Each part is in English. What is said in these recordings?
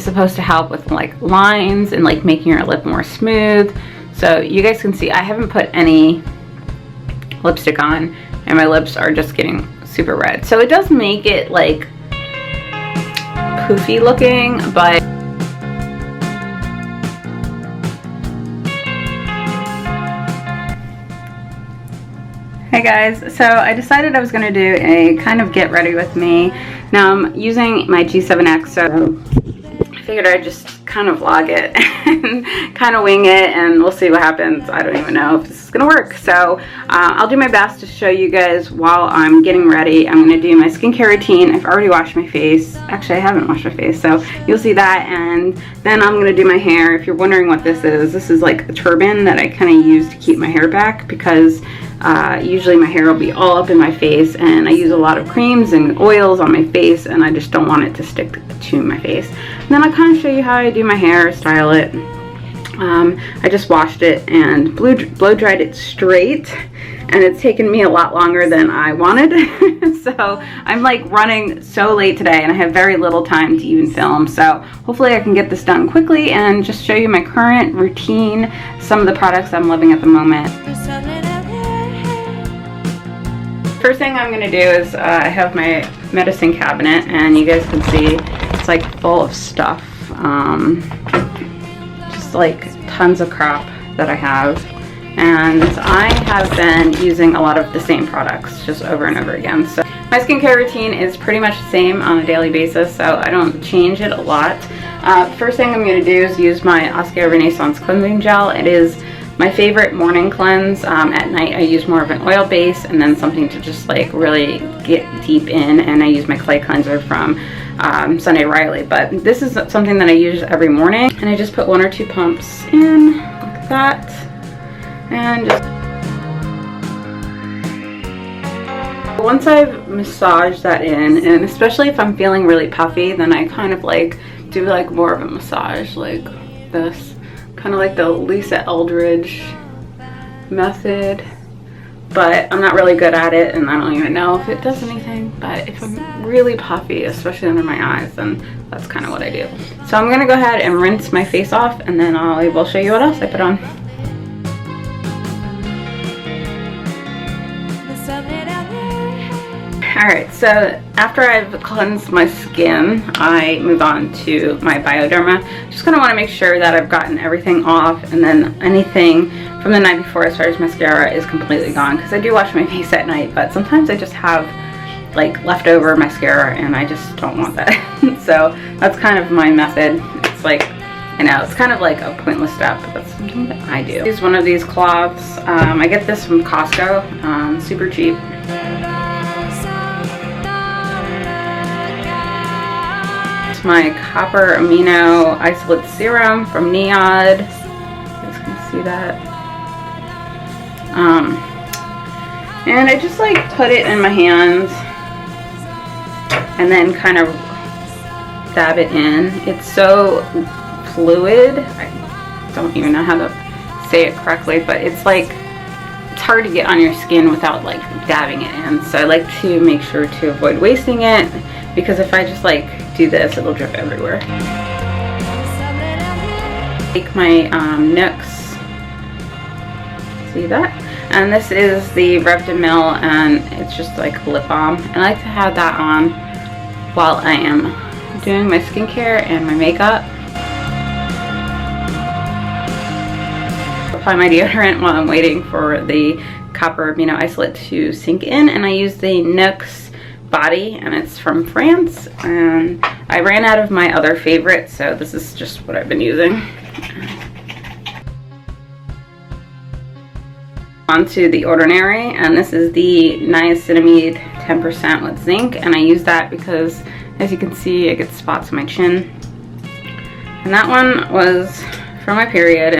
is supposed to help with like lines and like making your lip more smooth. So you guys can see I haven't put any lipstick on and my lips are just getting super red. So it does make it like poofy looking, but hey guys, so I decided I was going to do a kind of get ready with me. Now I'm using my G7X, so I figured I'd just kind of vlog it and kind of wing it, and we'll see what happens. I don't even know if this is going to work. So I'll do my best to show you guys while I'm getting ready. I'm going to do my skincare routine. I've already washed my face. Actually, I haven't washed my face, so you'll see that. And then I'm going to do my hair. If you're wondering what this is like a turban that I kind of use to keep my hair back, because usually my hair will be all up in my face, and I use a lot of creams and oils on my face, and I just don't want it to stick to my face. And then I'll kind of show you how I do my hair, style it. I just washed it and blow dried it straight, and it's taken me a lot longer than I wanted. So I'm like running so late today, and I have very little time to even film. So hopefully I can get this done quickly and just show you my current routine, some of the products I'm loving at the moment. First thing I'm going to do is I have my medicine cabinet, and you guys can see it's like full of stuff. Just like tons of crap that I have. And I have been using a lot of the same products just over and over again. So my skincare routine is pretty much the same on a daily basis, so I don't change it a lot. First thing I'm going to do is use my Oscar Renaissance cleansing gel. It is my favorite morning cleanse. At night I use more of an oil base and then something to just like really get deep in, and I use my clay cleanser from Sunday Riley. But this is something that I use every morning, and I just put 1 or 2 pumps in like that, and just once I've massaged that in, and especially if I'm feeling really puffy, then I kind of like do like more of a massage like this, kind of like the Lisa Eldridge method, but I'm not really good at it, and I don't even know if it does anything. But if I'm really puffy, especially under my eyes, then that's kind of what I do. So I'm gonna go ahead and rinse my face off, and then I will show you what else I put on. Alright, so after I've cleansed my skin, I move on to my Bioderma. Just gonna want to make sure that I've gotten everything off, and then anything from the night before as far as mascara is completely gone, because I do wash my face at night, but sometimes I just have like leftover mascara and I just don't want that. So that's kind of my method. It's like, I know it's kind of like a pointless step, but that's something that I do. Use one of these cloths. I get this from Costco, super cheap. My copper amino isolate serum from NIOD. You guys can see that. And I just like put it in my hands and then kind of dab it in. It's so fluid. I don't even know how to say it correctly, but it's like, it's hard to get on your skin without like dabbing it in. So I like to make sure to avoid wasting it, because if I just like do this, it'll drip everywhere. Take my Nooks, see that? And this is the Rev de Mille, and it's just like a lip balm. And I like to have that on while I am doing my skincare and my makeup. Apply my deodorant while I'm waiting for the copper amino isolate to sink in, and I use the Nooks body, and it's from France, and I ran out of my other favorite, so this is just what I've been using. Onto the Ordinary, and this is the niacinamide 10% with zinc, and I use that because, as you can see, I get spots on my chin. And that one was for my period.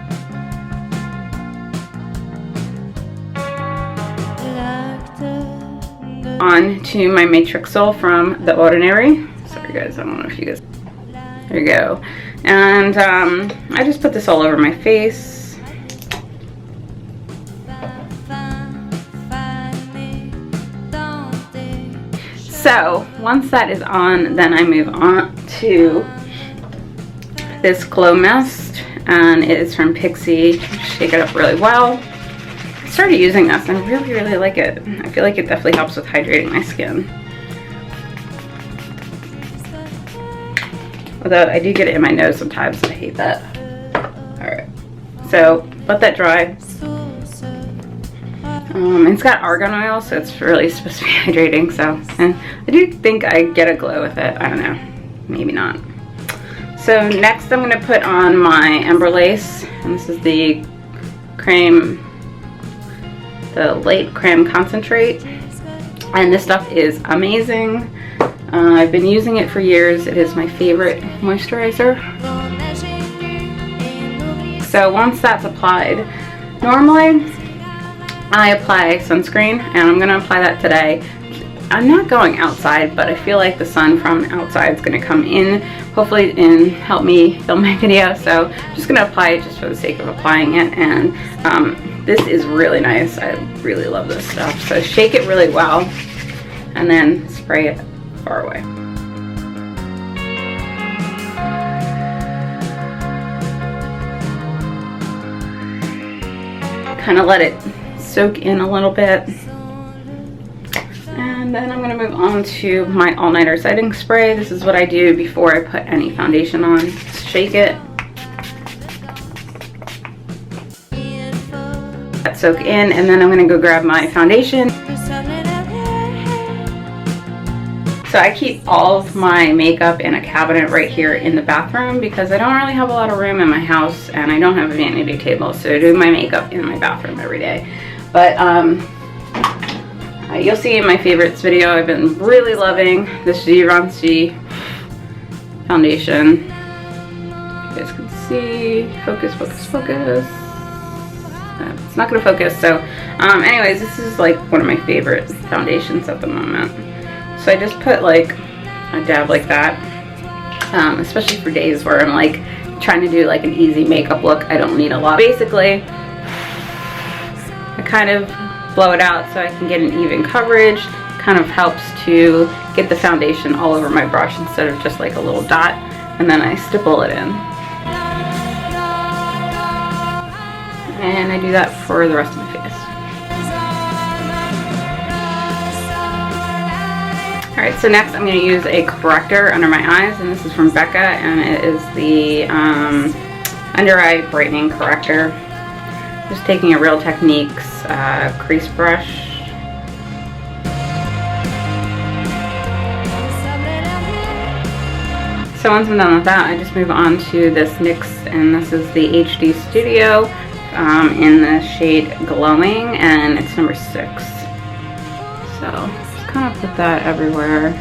On to my Matrixyl from The Ordinary. Sorry guys, I don't know if you guys, there you go. And I just put this all over my face. So once that is on, then I move on to this glow mist, and it is from Pixi. Shake it up really well. I started using this and I really like it. I feel like it definitely helps with hydrating my skin. Although I do get it in my nose sometimes, and I hate that. Alright, so let that dry. It's got argan oil, so it's really supposed to be hydrating, so, and I do think I get a glow with it. I don't know, maybe not. So next I'm going to put on my Ember Lace, and this is the creme, the Light Creme Concentrate, and this stuff is amazing. I've been using it for years. It is my favorite moisturizer. So once that's applied, normally I apply sunscreen, and I'm going to apply that today. I'm not going outside, but I feel like the sun from outside is going to come in, hopefully, and help me film my video. So I'm just going to apply it just for the sake of applying it, and this is really nice. I really love this stuff. So shake it really well, and then spray it far away. Kind of let it soak in a little bit, and then I'm going to move on to my all-nighter setting spray. This is what I do before I put any foundation on. Shake it, let it soak in, and then I'm going to go grab my foundation. So I keep all of my makeup in a cabinet right here in the bathroom because I don't really have a lot of room in my house, and I don't have a vanity table, so I do my makeup in my bathroom every day. But you'll see in my favorites video, I've been really loving this Givenchy foundation. You guys can see, focus. It's not gonna focus. So anyways, this is like one of my favorite foundations at the moment. So I just put like a dab like that, especially for days where I'm like trying to do like an easy makeup look. I don't need a lot. Basically, I kind of blow it out so I can get an even coverage. Kind of helps to get the foundation all over my brush instead of just like a little dot, and then I stipple it in. And I do that for the rest of my face. Alright, so next I'm going to use a corrector under my eyes, and this is from Becca, and it is the Under Eye Brightening Corrector. Just taking a Real Techniques crease brush. So once I'm done with that, I just move on to this NYX, and this is the HD Studio in the shade Glowing, and it's number 6. So kind of put that everywhere,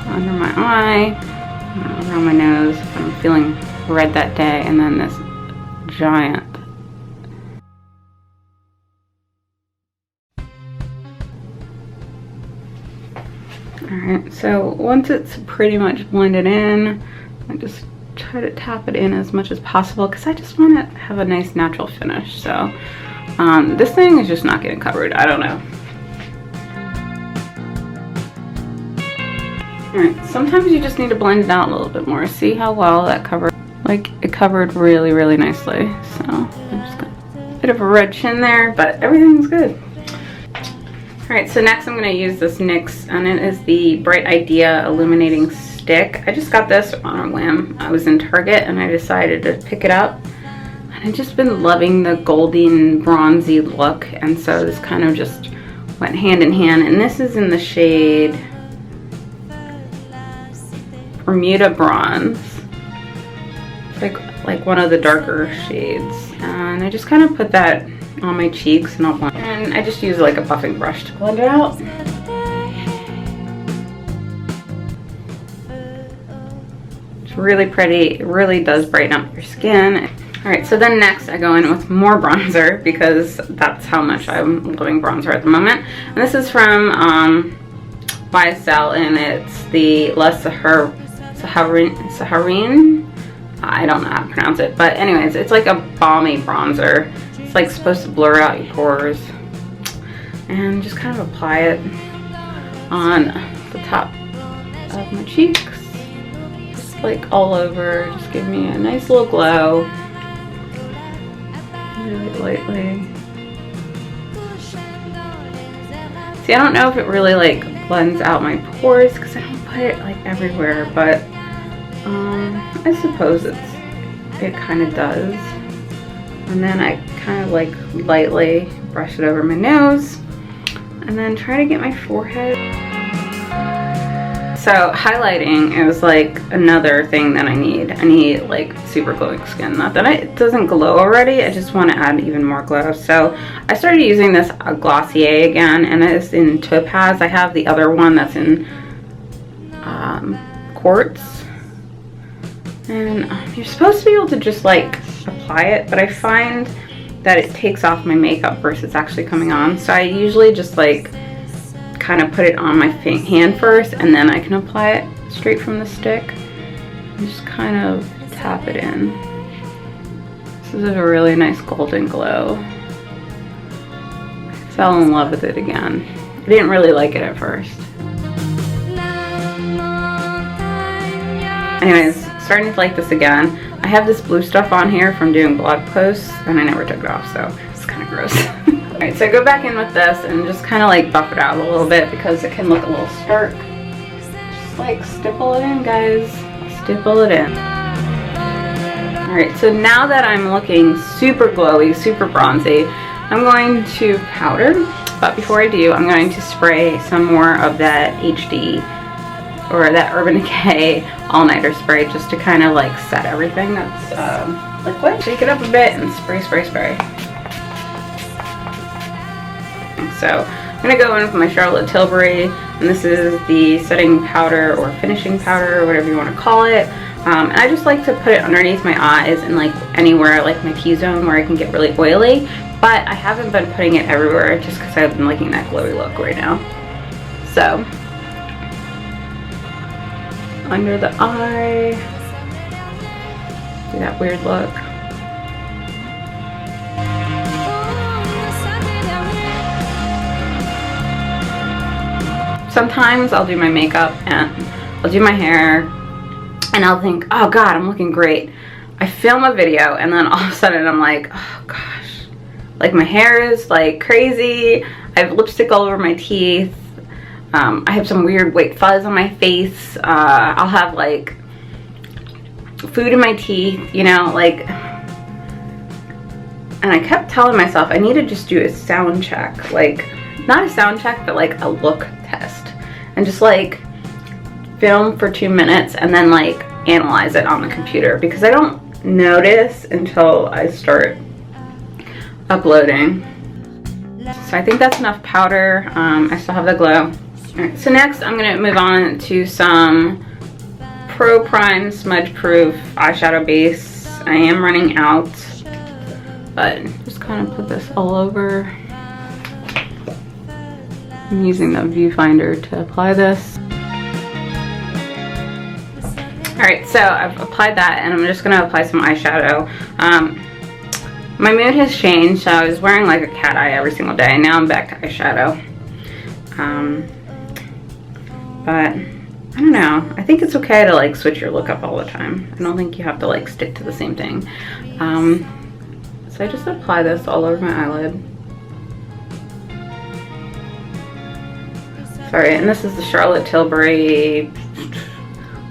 under my eye, around my nose if I'm feeling red that day, and then this giant. Alright, so once it's pretty much blended in, I just try to tap it in as much as possible because I just want to have a nice natural finish. So this thing is just not getting covered. I don't know. Alright, sometimes you just need to blend it out a little bit more. See how well that covered? Like, it covered really nicely. So, I just got a bit of a red chin there, but everything's good. Alright, so next I'm going to use this NYX, and it is the Bright Idea Illuminating Stick. I just got this on a whim. I was in Target, and I decided to pick it up. And I've just been loving the golden, bronzy look, and so this kind of just went hand in hand. And this is in the shade Bermuda Bronze. It's like one of the darker shades, and I just kind of put that on my cheeks, and and I just use like a buffing brush to blend it out. It's really pretty. It really does brighten up your skin. Alright, so then next I go in with more bronzer because that's how much I'm loving bronzer at the moment. And this is from YSL, and it's the Saharine. I don't know how to pronounce it, but anyways, it's like a balmy bronzer. It's like supposed to blur out your pores, and just kind of apply it on the top of my cheeks. Just like all over, just give me a nice little glow. Really lightly. See, I don't know if it really like blends out my pores because I don't put it like everywhere, but I suppose it kind of does. And then I kind of like lightly brush it over my nose and then try to get my forehead. So highlighting is like another thing that I need. I need like super glowing skin. Not that it doesn't glow already, I just want to add even more glow. So I started using this Glossier again, and it's in Topaz. I have the other one that's in Quartz. And you're supposed to be able to just like apply it, but I find that it takes off my makeup versus actually coming on. So I usually just like kind of put it on my hand first, and then I can apply it straight from the stick and just kind of tap it in. This is a really nice golden glow. I fell in love with it again. I didn't really like it at first. Anyways, starting to like this again. I have this blue stuff on here from doing blog posts, and I never took it off, so it's kind of gross. Alright, so I go back in with this and just kind of like buff it out a little bit because it can look a little stark. Just like stipple it in, guys. Stipple it in. Alright, so now that I'm looking super glowy, super bronzy, I'm going to powder. But before I do, I'm going to spray some more of that HD or that Urban Decay all-nighter spray just to kind of like set everything that's liquid. Shake it up a bit and spray, spray, spray. So I'm going to go in with my Charlotte Tilbury, and this is the setting powder or finishing powder or whatever you want to call it. And I just like to put it underneath my eyes and like anywhere like my T-zone where I can get really oily, but I haven't been putting it everywhere just because I've been liking that glowy look right now. So under the eye, do that weird look. Sometimes I'll do my makeup and I'll do my hair and I'll think, oh god, I'm looking great. I film a video and then all of a sudden I'm like, oh gosh, like my hair is like crazy. I have lipstick all over my teeth. I have some weird white fuzz on my face. I'll have like food in my teeth, you know, like, and I kept telling myself I need to just do a sound check, like not a sound check, but like a look test, and just like film for 2 minutes and then like analyze it on the computer, because I don't notice until I start uploading. So I think that's enough powder. I still have the glow. Alright, so next I'm going to move on to some Pro Prime Smudge Proof eyeshadow base. I am running out, but just kind of put this all over. I'm using the viewfinder to apply this. Alright, so I've applied that and I'm just going to apply some eyeshadow. My mood has changed, so I was wearing like a cat eye every single day, and now I'm back to eyeshadow. But I don't know, I think it's okay to like switch your look up all the time. I don't think you have to like stick to the same thing. So I just apply this all over my eyelid. Sorry, and this is the Charlotte Tilbury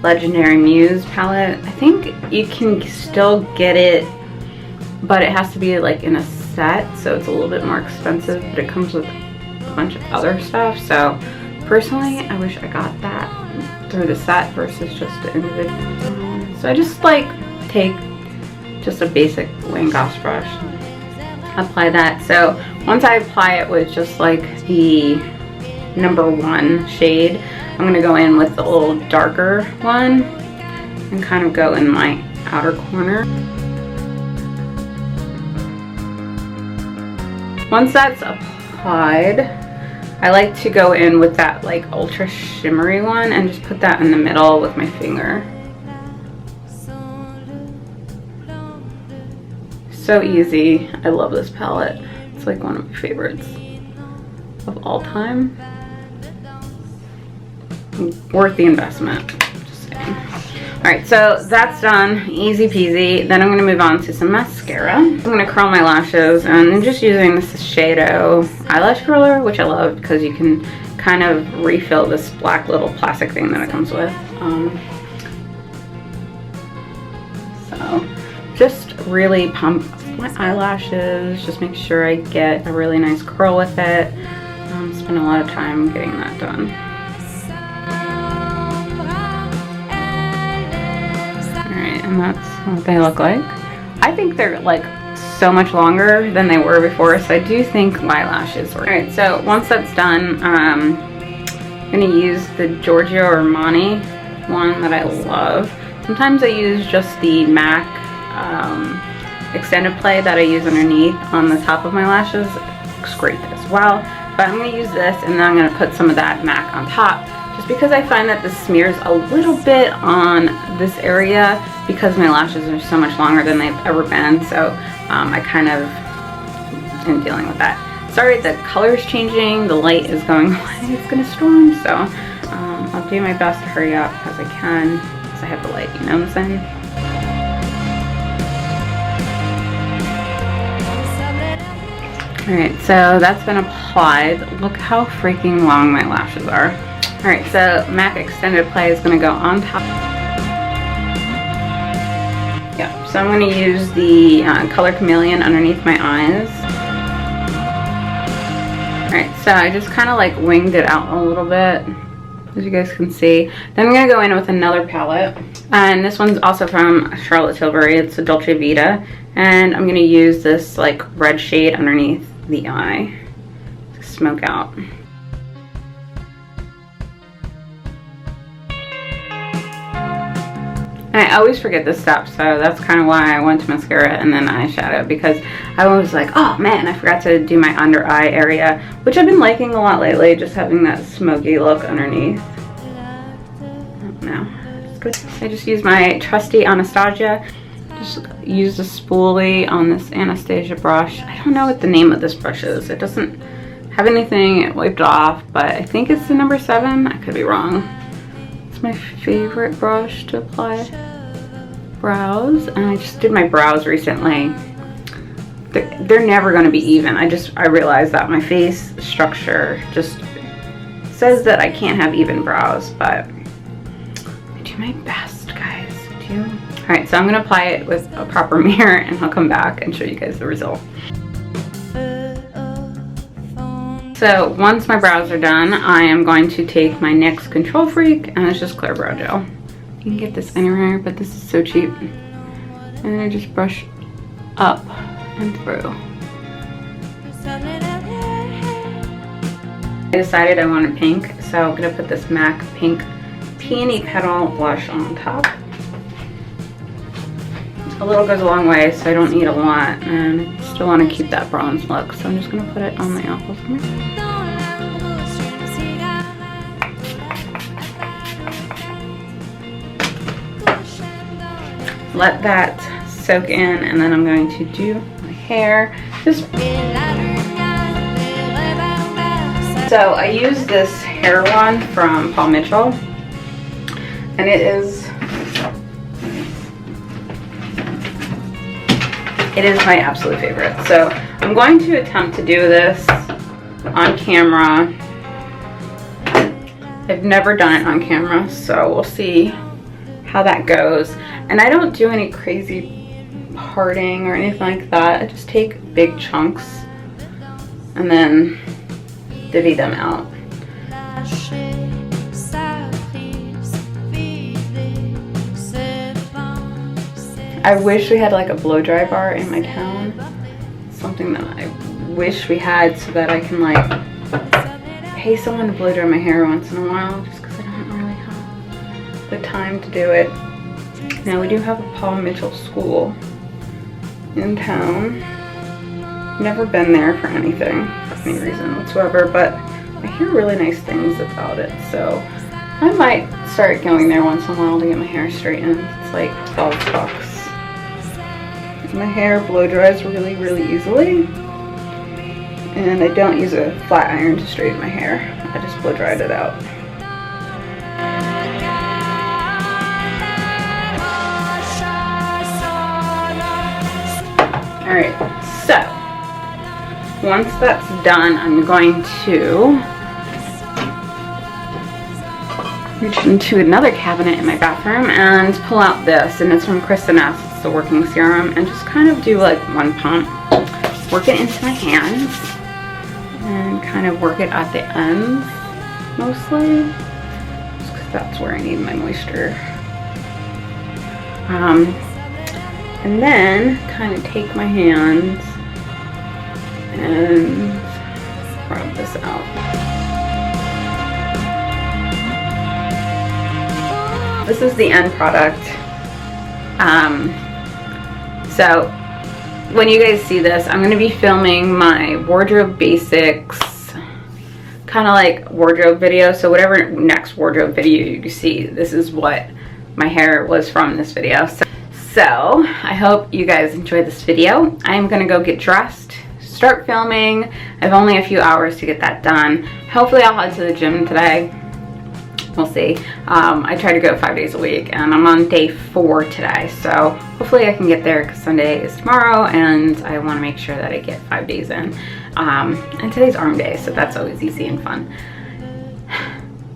Legendary Muse palette. I think you can still get it, but it has to be like in a set, so it's a little bit more expensive, but it comes with a bunch of other stuff. So personally, I wish I got that through the set versus just the individual. So I just like take just a basic Wayne Goss brush and apply that. So once I apply it with just like the #1 shade, I'm going to go in with the little darker one and kind of go in my outer corner. Once that's applied, I like to go in with that like ultra shimmery one and just put that in the middle with my finger. So easy. I love this palette. It's like one of my favorites of all time. Worth the investment, just saying. Alright, so that's done. Easy peasy. Then I'm going to move on to some mascara. I'm going to curl my lashes, and I'm just using this Shiseido eyelash curler, which I love because you can kind of refill this black little plastic thing that it comes with. So just really pump my eyelashes, just make sure I get a really nice curl with it. Spend a lot of time getting that done. Alright, and that's what they look like. I think they're like so much longer than they were before, so I do think my lashes were. Alright, so once that's done, I'm going to use the Giorgio Armani one that I love. Sometimes I use just the MAC extended play that I use underneath on the top of my lashes. It looks great as well. But I'm going to use this, and then I'm going to put some of that MAC on top, just because I find that this smears a little bit on this area because my lashes are so much longer than they've ever been. So I kind of am dealing with that. Sorry, the color is changing, the light is going away, it's going to storm, so I'll do my best to hurry up as I can, because I have the light, you know what I'm saying? Alright, so that's been applied. Look how freaking long my lashes are. Alright, so MAC Extended Play is going to go on top. Yeah, so I'm going to use the Color Chameleon underneath my eyes. Alright, so I just kind of like winged it out a little bit, as you guys can see. Then I'm going to go in with another palette. And this one's also from Charlotte Tilbury. It's a Dolce Vita. And I'm going to use this like red shade underneath the eye to smoke out. And I always forget this step, so that's kind of why I went to mascara and then eyeshadow, because I was like, oh man, I forgot to do my under eye area, which I've been liking a lot lately, just having that smoky look underneath. No, it's good. I just used my trusty Anastasia. Just use the spoolie on this Anastasia brush. I don't know what the name of this brush is. It doesn't have anything wiped off, but I think it's the number 7. I could be wrong. It's my favorite brush to apply brows, and I just did my brows recently. They're never going to be even. I realized that my face structure just says that I can't have even brows, but I do my best, guys. Alright, so I'm going to apply it with a proper mirror, and I'll come back and show you guys the result. So once my brows are done, I am going to take my NYX Control Freak, and it's just clear brow gel. You can get this anywhere, but this is so cheap. And I just brush up and through. I decided I wanted pink, so I'm going to put this MAC Pink Peony Petal blush on top. A little goes a long way, so I don't need a lot, and I still want to keep that bronze look, so I'm just going to put it on my apples here. Let that soak in, and then I'm going to do my hair. So I use this hair one from Paul Mitchell, and it is my absolute favorite. So I'm going to attempt to do this on camera. I've never done it on camera, so we'll see how that goes. And I don't do any crazy parting or anything like that. I just take big chunks and then divvy them out. I wish we had like a blow dry bar in my town. Something that I wish we had, so that I can like pay someone to blow dry my hair once in a while, just because I don't really have the time to do it. Now we do have a Paul Mitchell school in town. Never been there for anything, for any reason whatsoever, but I hear really nice things about it, so I might start going there once in a while to get my hair straightened. It's like $12. My hair blow dries really, really easily, and I don't use a flat iron to straighten my hair. I just blow dried it out. Alright, so once that's done, I'm going to reach into another cabinet in my bathroom and pull out this, and it's from Kristen S. It's the working serum, and just kind of do like one pump, work it into my hands, and kind of work it at the ends mostly, just because that's where I need my moisture. And then kind of take my hands and rub this out. This is the end product. So when you guys see this, I'm going to be filming my wardrobe basics, kind of like wardrobe video. So whatever next wardrobe video you see, this is what my hair was from this video. So I hope you guys enjoyed this video. I'm going to go get dressed, start filming. I have only a few hours to get that done. Hopefully I'll head to the gym today. We'll see. I try to go 5 days a week, and I'm on day 4 today, so hopefully I can get there because Sunday is tomorrow, and I want to make sure that I get 5 days in. And today's arm day, so that's always easy and fun.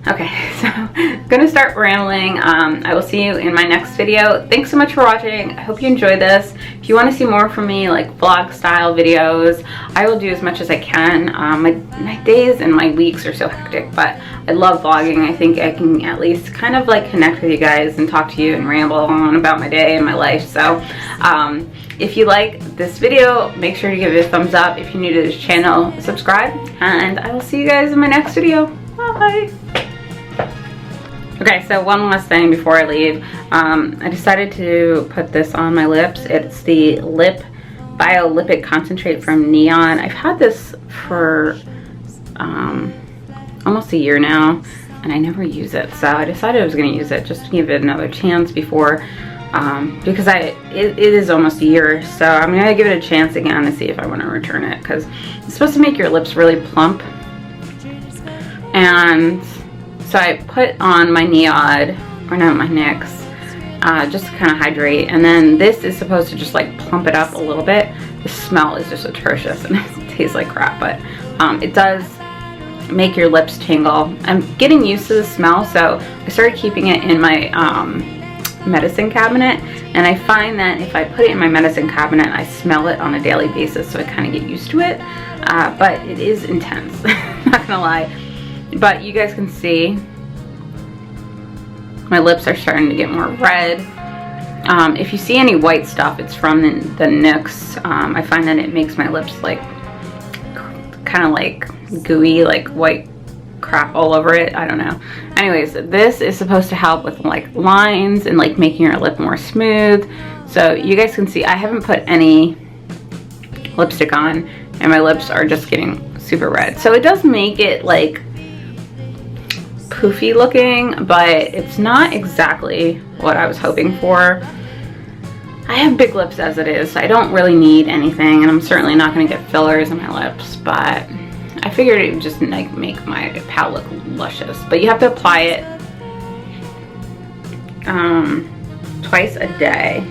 Okay, so I'm gonna start rambling. I will see you in my next video. Thanks so much for watching. I hope you enjoyed this. If you want to see more from me, like vlog style videos, I will do as much as I can. My days and my weeks are so hectic, but I love vlogging. I think I can at least kind of like connect with you guys and talk to you and ramble on about my day and my life. So if you like this video, make sure to give it a thumbs up. If you're new to this channel, subscribe, and I will see you guys in my next video. Bye. Okay, so one last thing before I leave. I decided to put this on my lips. It's the Bio Lipid Concentrate from NIOD. I've had this for almost a year now, and I never use it. So I decided I was going to use it just to give it another chance before, because it is almost a year. So I'm going to give it a chance again to see if I want to return it, because it's supposed to make your lips really plump. And so I put on my NIOD, or no, my NYX, just to kind of hydrate. And then this is supposed to just like plump it up a little bit. The smell is just atrocious and it tastes like crap, but it does make your lips tingle. I'm getting used to the smell, so I started keeping it in my medicine cabinet. And I find that if I put it in my medicine cabinet, I smell it on a daily basis, so I kind of get used to it. But it is intense, not gonna lie. But you guys can see my lips are starting to get more red. If you see any white stuff, it's from the NYX. I find that it makes my lips like kind of like gooey, like white crap all over it. I don't know. Anyways, this is supposed to help with like lines and like making your lip more smooth. So you guys can see I haven't put any lipstick on, and my lips are just getting super red. So it does make it like poofy looking, but it's not exactly what I was hoping for. I have big lips as it is, so I don't really need anything, and I'm certainly not going to get fillers in my lips, but I figured it would just like make my palette look luscious. But you have to apply it twice a day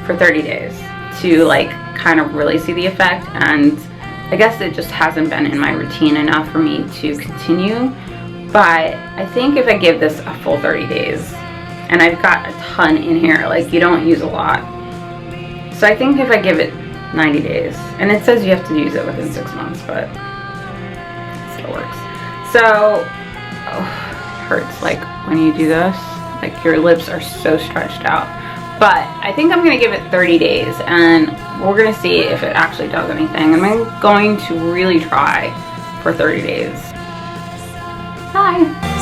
for 30 days to like kind of really see the effect, and I guess it just hasn't been in my routine enough for me to continue. But I think if I give this a full 30 days, and I've got a ton in here, like you don't use a lot. So I think if I give it 90 days, and it says you have to use it within 6 months, but it still works. So, it hurts like when you do this, like your lips are so stretched out. But I think I'm gonna give it 30 days, and we're gonna see if it actually does anything. And I'm going to really try for 30 days. Bye.